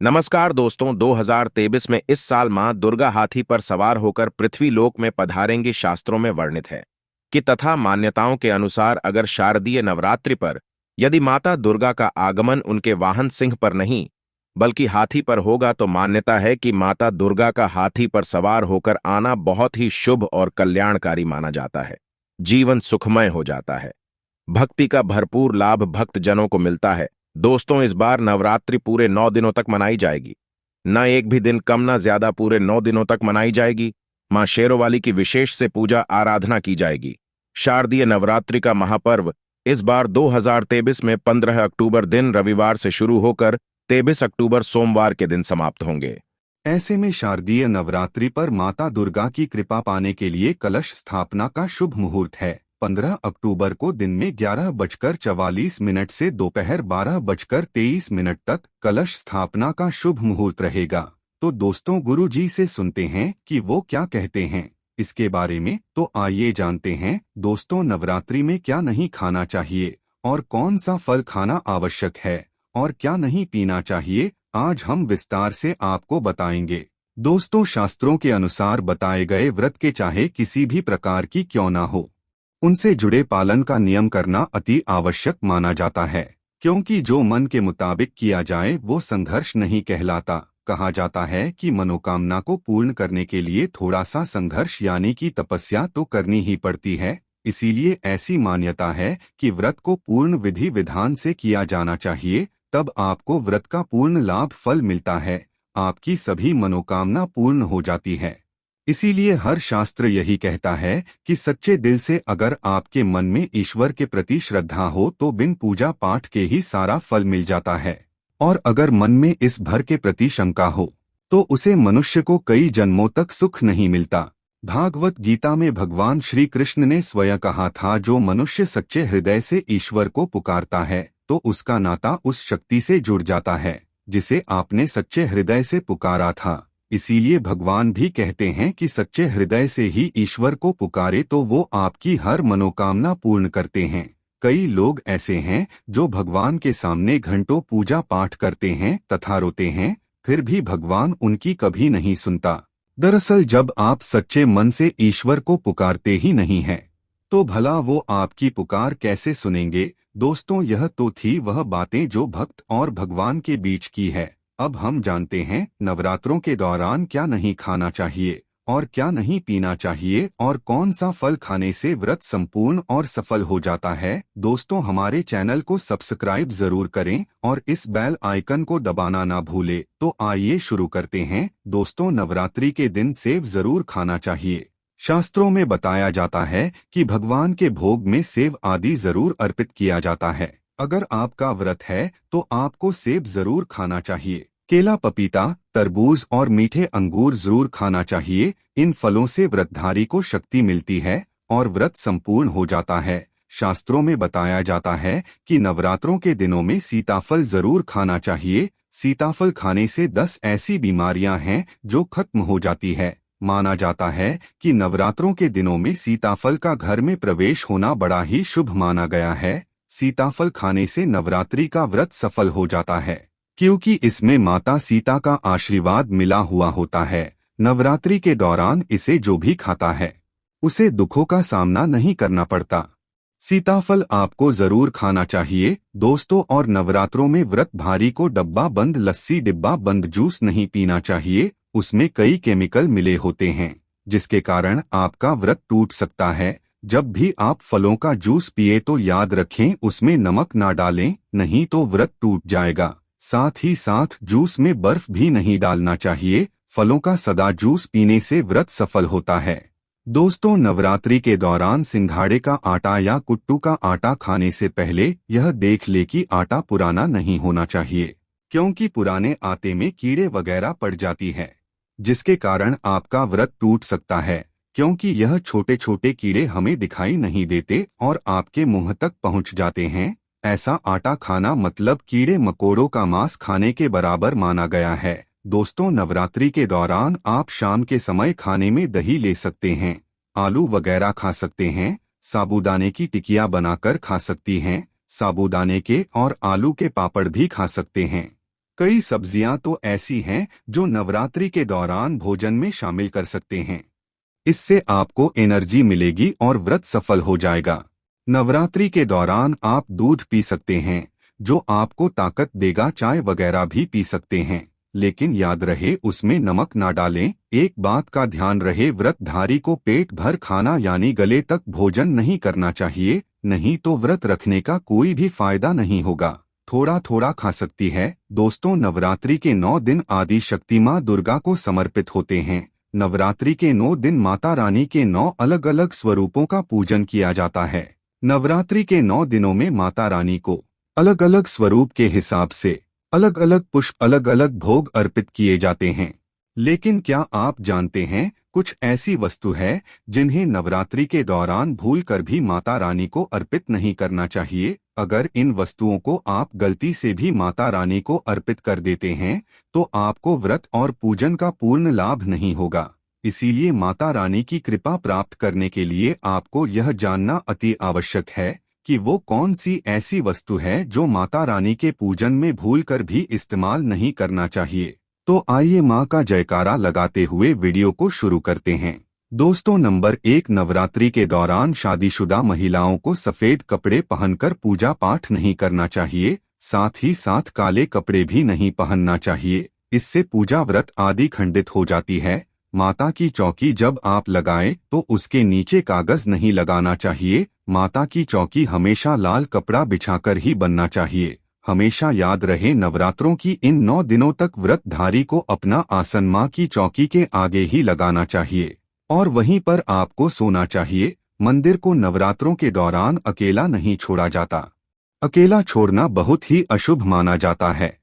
नमस्कार दोस्तों। 2023 में इस साल मां दुर्गा हाथी पर सवार होकर पृथ्वी लोक में पधारेंगी। शास्त्रों में वर्णित है कि तथा मान्यताओं के अनुसार अगर शारदीय नवरात्रि पर यदि माता दुर्गा का आगमन उनके वाहन सिंह पर नहीं बल्कि हाथी पर होगा तो मान्यता है कि माता दुर्गा का हाथी पर सवार होकर आना बहुत ही शुभ और कल्याणकारी माना जाता है। जीवन सुखमय हो जाता है। भक्ति का भरपूर लाभ भक्त जनों को मिलता है। दोस्तों, इस बार नवरात्रि पूरे 9 दिनों तक मनाई जाएगी। न एक भी दिन कम न ज्यादा, पूरे 9 दिनों तक मनाई जाएगी। मां शेरोवाली की विशेष से पूजा आराधना की जाएगी। शारदीय नवरात्रि का महापर्व इस बार 2023 में 15 अक्टूबर दिन रविवार से शुरू होकर 23 अक्टूबर सोमवार के दिन समाप्त होंगे। ऐसे में शारदीय नवरात्रि पर माता दुर्गा की कृपा पाने के लिए कलश स्थापना का शुभ मुहूर्त है। 15 अक्टूबर को दिन में 11:44 से दोपहर 12:23 तक कलश स्थापना का शुभ मुहूर्त रहेगा। तो दोस्तों, गुरु जी से सुनते हैं कि वो क्या कहते हैं इसके बारे में। तो आइए जानते हैं दोस्तों, नवरात्रि में क्या नहीं खाना चाहिए और कौन सा फल खाना आवश्यक है और क्या नहीं पीना चाहिए, आज हम विस्तार से आपको बताएंगे। दोस्तों, शास्त्रों के अनुसार बताए गए व्रत के चाहे किसी भी प्रकार की क्यों ना हो, उनसे जुड़े पालन का नियम करना अति आवश्यक माना जाता है, क्योंकि जो मन के मुताबिक किया जाए वो संघर्ष नहीं कहलाता। कहा जाता है कि मनोकामना को पूर्ण करने के लिए थोड़ा सा संघर्ष यानी कि तपस्या तो करनी ही पड़ती है। इसीलिए ऐसी मान्यता है कि व्रत को पूर्ण विधि विधान से किया जाना चाहिए, तब आपको व्रत का पूर्ण लाभ फल मिलता है, आपकी सभी मनोकामना पूर्ण हो जाती है। इसीलिए हर शास्त्र यही कहता है कि सच्चे दिल से अगर आपके मन में ईश्वर के प्रति श्रद्धा हो तो बिन पूजा पाठ के ही सारा फल मिल जाता है, और अगर मन में इस भर के प्रति शंका हो तो उसे मनुष्य को कई जन्मों तक सुख नहीं मिलता। भागवत गीता में भगवान श्री कृष्ण ने स्वयं कहा था, जो मनुष्य सच्चे हृदय से ईश्वर को पुकारता है तो उसका नाता उस शक्ति से जुड़ जाता है जिसे आपने सच्चे हृदय से पुकारा था। इसीलिए भगवान भी कहते हैं कि सच्चे हृदय से ही ईश्वर को पुकारे तो वो आपकी हर मनोकामना पूर्ण करते हैं। कई लोग ऐसे हैं जो भगवान के सामने घंटों पूजा पाठ करते हैं तथा रोते हैं, फिर भी भगवान उनकी कभी नहीं सुनता। दरअसल जब आप सच्चे मन से ईश्वर को पुकारते ही नहीं हैं, तो भला वो आपकी पुकार कैसे सुनेंगे। दोस्तों, यह तो थी वह बातें जो भक्त और भगवान के बीच की है। अब हम जानते हैं नवरात्रों के दौरान क्या नहीं खाना चाहिए और क्या नहीं पीना चाहिए और कौन सा फल खाने से व्रत संपूर्ण और सफल हो जाता है। दोस्तों, हमारे चैनल को सब्सक्राइब जरूर करें और इस बेल आइकन को दबाना ना भूले। तो आइए शुरू करते हैं। दोस्तों, नवरात्रि के दिन सेव जरूर खाना चाहिए। शास्त्रों में बताया जाता है कि भगवान के भोग में सेव आदि जरूर अर्पित किया जाता है। अगर आपका व्रत है तो आपको सेब जरूर खाना चाहिए। केला, पपीता, तरबूज और मीठे अंगूर जरूर खाना चाहिए। इन फलों से व्रतधारी को शक्ति मिलती है और व्रत संपूर्ण हो जाता है। शास्त्रों में बताया जाता है कि नवरात्रों के दिनों में सीताफल जरूर खाना चाहिए। सीताफल खाने से 10 ऐसी बीमारियां हैं जो खत्म हो जाती है। माना जाता है कि नवरात्रों के दिनों में सीताफल का घर में प्रवेश होना बड़ा ही शुभ माना गया है। सीताफल खाने से नवरात्रि का व्रत सफल हो जाता है, क्योंकि इसमें माता सीता का आशीर्वाद मिला हुआ होता है। नवरात्रि के दौरान इसे जो भी खाता है उसे दुखों का सामना नहीं करना पड़ता। सीताफल आपको जरूर खाना चाहिए दोस्तों। और नवरात्रों में व्रत भारी को डब्बा बंद लस्सी, डिब्बा बंद जूस नहीं पीना चाहिए। उसमें कई केमिकल मिले होते हैं जिसके कारण आपका व्रत टूट सकता है। जब भी आप फलों का जूस पिए तो याद रखें उसमें नमक ना डालें, नहीं तो व्रत टूट जाएगा। साथ ही साथ जूस में बर्फ भी नहीं डालना चाहिए। फलों का सदा जूस पीने से व्रत सफल होता है। दोस्तों, नवरात्रि के दौरान सिंघाड़े का आटा या कुट्टू का आटा खाने से पहले यह देख ले कि आटा पुराना नहीं होना चाहिए, क्योंकि पुराने आटे में कीड़े वगैरह पड़ जाती है जिसके कारण आपका व्रत टूट सकता है, क्योंकि यह छोटे छोटे कीड़े हमें दिखाई नहीं देते और आपके मुंह तक पहुंच जाते हैं। ऐसा आटा खाना मतलब कीड़े मकोड़ों का मांस खाने के बराबर माना गया है। दोस्तों, नवरात्रि के दौरान आप शाम के समय खाने में दही ले सकते हैं, आलू वगैरह खा सकते हैं, साबूदाने की टिकिया बनाकर खा सकती हैं, साबूदाने के और आलू के पापड़ भी खा सकते हैं। कई सब्जियां तो ऐसी हैं जो नवरात्रि के दौरान भोजन में शामिल कर सकते हैं। इससे आपको एनर्जी मिलेगी और व्रत सफल हो जाएगा। नवरात्रि के दौरान आप दूध पी सकते हैं, जो आपको ताकत देगा। चाय वगैरह भी पी सकते हैं, लेकिन याद रहे उसमें नमक ना डालें। एक बात का ध्यान रहे, व्रतधारी को पेट भर खाना यानी गले तक भोजन नहीं करना चाहिए, नहीं तो व्रत रखने का कोई भी फायदा नहीं होगा। थोड़ा थोड़ा खा सकती है। दोस्तों, नवरात्रि के 9 दिन आदि शक्ति माँ दुर्गा को समर्पित होते हैं। नवरात्रि के 9 दिन माता रानी के 9 अलग अलग स्वरूपों का पूजन किया जाता है। नवरात्रि के 9 दिनों में माता रानी को अलग अलग स्वरूप के हिसाब से अलग अलग पुष्प, अलग अलग भोग अर्पित किए जाते हैं। लेकिन क्या आप जानते हैं, कुछ ऐसी वस्तु है जिन्हें नवरात्रि के दौरान भूलकर भी माता रानी को अर्पित नहीं करना चाहिए। अगर इन वस्तुओं को आप गलती से भी माता रानी को अर्पित कर देते हैं तो आपको व्रत और पूजन का पूर्ण लाभ नहीं होगा। इसीलिए माता रानी की कृपा प्राप्त करने के लिए आपको यह जानना अति आवश्यक है कि वो कौन सी ऐसी वस्तु है जो माता रानी के पूजन में भूलकर भी इस्तेमाल नहीं करना चाहिए। तो आइए माँ का जयकारा लगाते हुए वीडियो को शुरू करते हैं। दोस्तों, नंबर 1, नवरात्रि के दौरान शादीशुदा महिलाओं को सफेद कपड़े पहनकर पूजा पाठ नहीं करना चाहिए। साथ ही साथ काले कपड़े भी नहीं पहनना चाहिए, इससे पूजा व्रत आदि खंडित हो जाती है। माता की चौकी जब आप लगाएं तो उसके नीचे कागज नहीं लगाना चाहिए। माता की चौकी हमेशा लाल कपड़ा बिछाकर ही बनना चाहिए। हमेशा याद रहे, नवरात्रों की इन 9 दिनों तक व्रतधारी को अपना आसन माँ की चौकी के आगे ही लगाना चाहिए और वहीं पर आपको सोना चाहिए। मंदिर को नवरात्रों के दौरान अकेला नहीं छोड़ा जाता। अकेला छोड़ना बहुत ही अशुभ माना जाता है।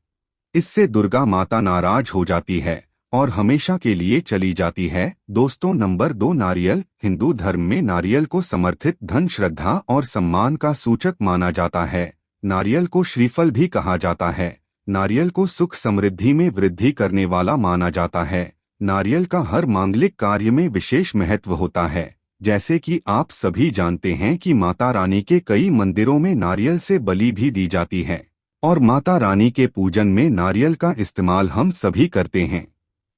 इससे दुर्गा माता नाराज हो जाती है और हमेशा के लिए चली जाती है। दोस्तों, नंबर 2, नारियल। हिंदू धर्म में नारियल को समर्थित धन, श्रद्धा और सम्मान का सूचक माना जाता है। नारियल को श्रीफल भी कहा जाता है। नारियल को सुख समृद्धि में वृद्धि करने वाला माना जाता है। नारियल का हर मांगलिक कार्य में विशेष महत्व होता है। जैसे कि आप सभी जानते हैं कि माता रानी के कई मंदिरों में नारियल से बलि भी दी जाती है और माता रानी के पूजन में नारियल का इस्तेमाल हम सभी करते हैं।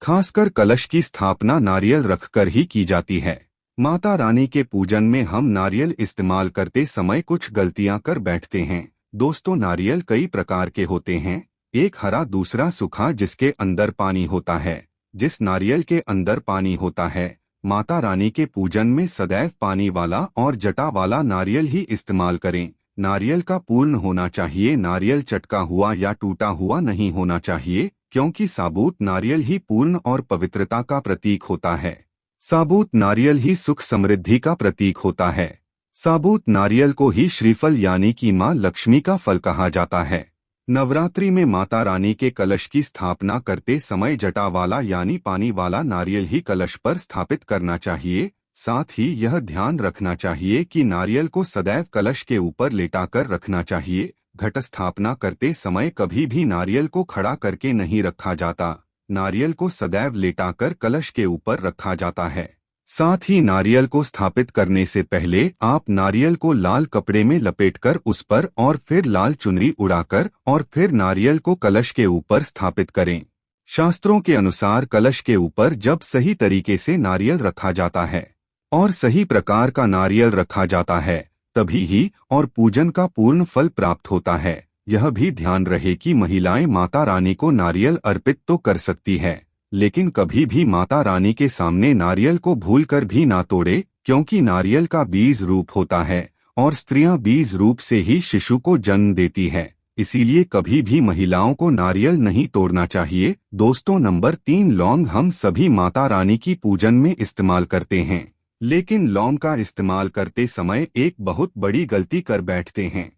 खासकर कलश की स्थापना नारियल रखकर ही की जाती है। माता रानी के पूजन में हम नारियल इस्तेमाल करते समय कुछ गलतियां कर बैठते हैं। दोस्तों, नारियल कई प्रकार के होते हैं। एक हरा, दूसरा सूखा जिसके अंदर पानी होता है। जिस नारियल के अंदर पानी होता है, माता रानी के पूजन में सदैव पानी वाला और जटा वाला नारियल ही इस्तेमाल करें। नारियल का पूर्ण होना चाहिए। नारियल चटका हुआ या टूटा हुआ नहीं होना चाहिए, क्योंकि साबुत नारियल ही पूर्ण और पवित्रता का प्रतीक होता है। साबुत नारियल ही सुख समृद्धि का प्रतीक होता है। साबुत नारियल को ही श्रीफल यानी कि माँ लक्ष्मी का फल कहा जाता है। नवरात्रि में माता रानी के कलश की स्थापना करते समय जटा वाला यानी पानी वाला नारियल ही कलश पर स्थापित करना चाहिए। साथ ही यह ध्यान रखना चाहिए कि नारियल को सदैव कलश के ऊपर लेटाकर रखना चाहिए। घट स्थापना करते समय कभी भी नारियल को खड़ा करके नहीं रखा जाता। नारियल को सदैव लेटाकर कलश के ऊपर रखा जाता है। साथ ही नारियल को स्थापित करने से पहले आप नारियल को लाल कपड़े में लपेटकर उस पर और फिर लाल चुनरी उड़ाकर और फिर नारियल को कलश के ऊपर स्थापित करें। शास्त्रों के अनुसार कलश के ऊपर जब सही तरीके से नारियल रखा जाता है और सही प्रकार का नारियल रखा जाता है, तभी ही और पूजन का पूर्ण फल प्राप्त होता है। यह भी ध्यान रहे कि महिलाएं माता रानी को नारियल अर्पित तो कर सकती है, लेकिन कभी भी माता रानी के सामने नारियल को भूलकर भी ना तोड़े, क्योंकि नारियल का बीज रूप होता है और स्त्रियां बीज रूप से ही शिशु को जन्म देती है। इसीलिए कभी भी महिलाओं को नारियल नहीं तोड़ना चाहिए। दोस्तों, नंबर 3, लौंग। हम सभी माता रानी की पूजन में इस्तेमाल करते हैं, लेकिन लौंग का इस्तेमाल करते समय एक बहुत बड़ी गलती कर बैठते हैं।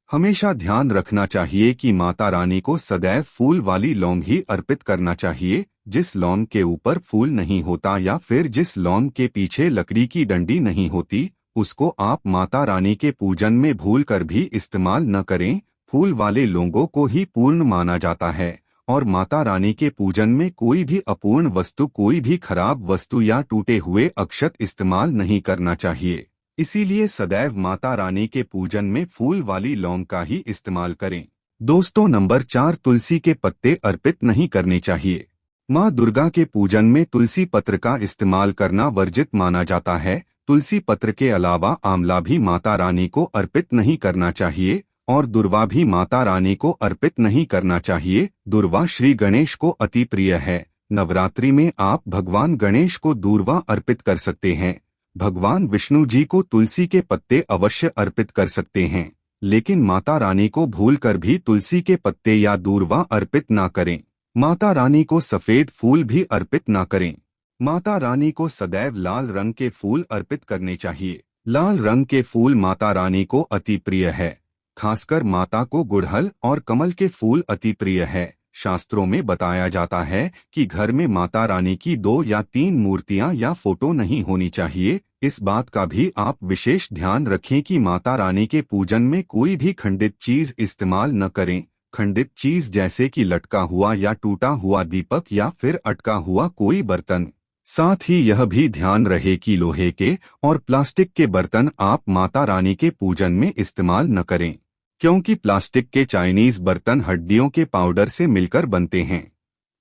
हमेशा ध्यान रखना चाहिए कि माता रानी को सदैव फूल वाली लौंग ही अर्पित करना चाहिए। जिस लौंग के ऊपर फूल नहीं होता या फिर जिस लौंग के पीछे लकड़ी की डंडी नहीं होती, उसको आप माता रानी के पूजन में भूलकर भी इस्तेमाल न करें। फूल वाले लौंगों को ही पूर्ण माना जाता है और माता रानी के पूजन में कोई भी अपूर्ण वस्तु, कोई भी खराब वस्तु या टूटे हुए अक्षत इस्तेमाल नहीं करना चाहिए। इसीलिए सदैव माता रानी के पूजन में फूल वाली लौंग का ही इस्तेमाल करें। दोस्तों, नंबर 4, तुलसी के पत्ते अर्पित नहीं करने चाहिए। माँ दुर्गा के पूजन में तुलसी पत्र का इस्तेमाल करना वर्जित माना जाता है। तुलसी पत्र के अलावा आंवला भी माता रानी को अर्पित नहीं करना चाहिए और दूर्वा भी माता रानी को अर्पित नहीं करना चाहिए। दूर्वा श्री गणेश को अति प्रिय है। नवरात्रि में आप भगवान गणेश को दूर्वा अर्पित कर सकते हैं। भगवान विष्णु जी को तुलसी के पत्ते अवश्य अर्पित कर सकते हैं, लेकिन माता रानी को भूलकर भी तुलसी के पत्ते या दूर्वा अर्पित ना करें। माता रानी को सफेद फूल भी अर्पित ना करें। माता रानी को सदैव लाल रंग के फूल अर्पित करने चाहिए। लाल रंग के फूल माता रानी को अति प्रिय है। खासकर माता को गुड़हल और कमल के फूल अति प्रिय है। शास्त्रों में बताया जाता है कि घर में माता रानी की 2 या 3 मूर्तियां या फोटो नहीं होनी चाहिए। इस बात का भी आप विशेष ध्यान रखें कि माता रानी के पूजन में कोई भी खंडित चीज इस्तेमाल न करें। खंडित चीज जैसे कि लटका हुआ या टूटा हुआ दीपक या फिर अटका हुआ कोई बर्तन। साथ ही यह भी ध्यान रहे कि लोहे के और प्लास्टिक के बर्तन आप माता रानी के पूजन में इस्तेमाल न करें, क्योंकि प्लास्टिक के चाइनीज बर्तन हड्डियों के पाउडर से मिलकर बनते हैं।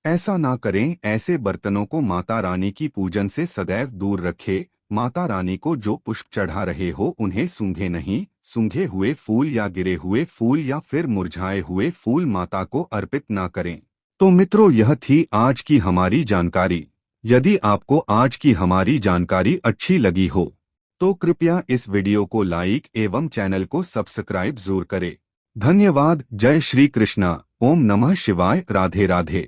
ऐसा ना करें। ऐसे बर्तनों को माता रानी की पूजन से सदैव दूर रखें। माता रानी को जो पुष्प चढ़ा रहे हो उन्हें सूंघे नहीं। सूंघे हुए फूल या गिरे हुए फूल या फिर मुरझाए हुए फूल माता को अर्पित ना करें। तो मित्रों, यह थी आज की हमारी जानकारी। यदि आपको आज की हमारी जानकारी अच्छी लगी हो तो कृपया इस वीडियो को लाइक एवं चैनल को सब्सक्राइब जरूर करें। धन्यवाद। जय श्री कृष्णा। ओम नमः शिवाय। राधे राधे।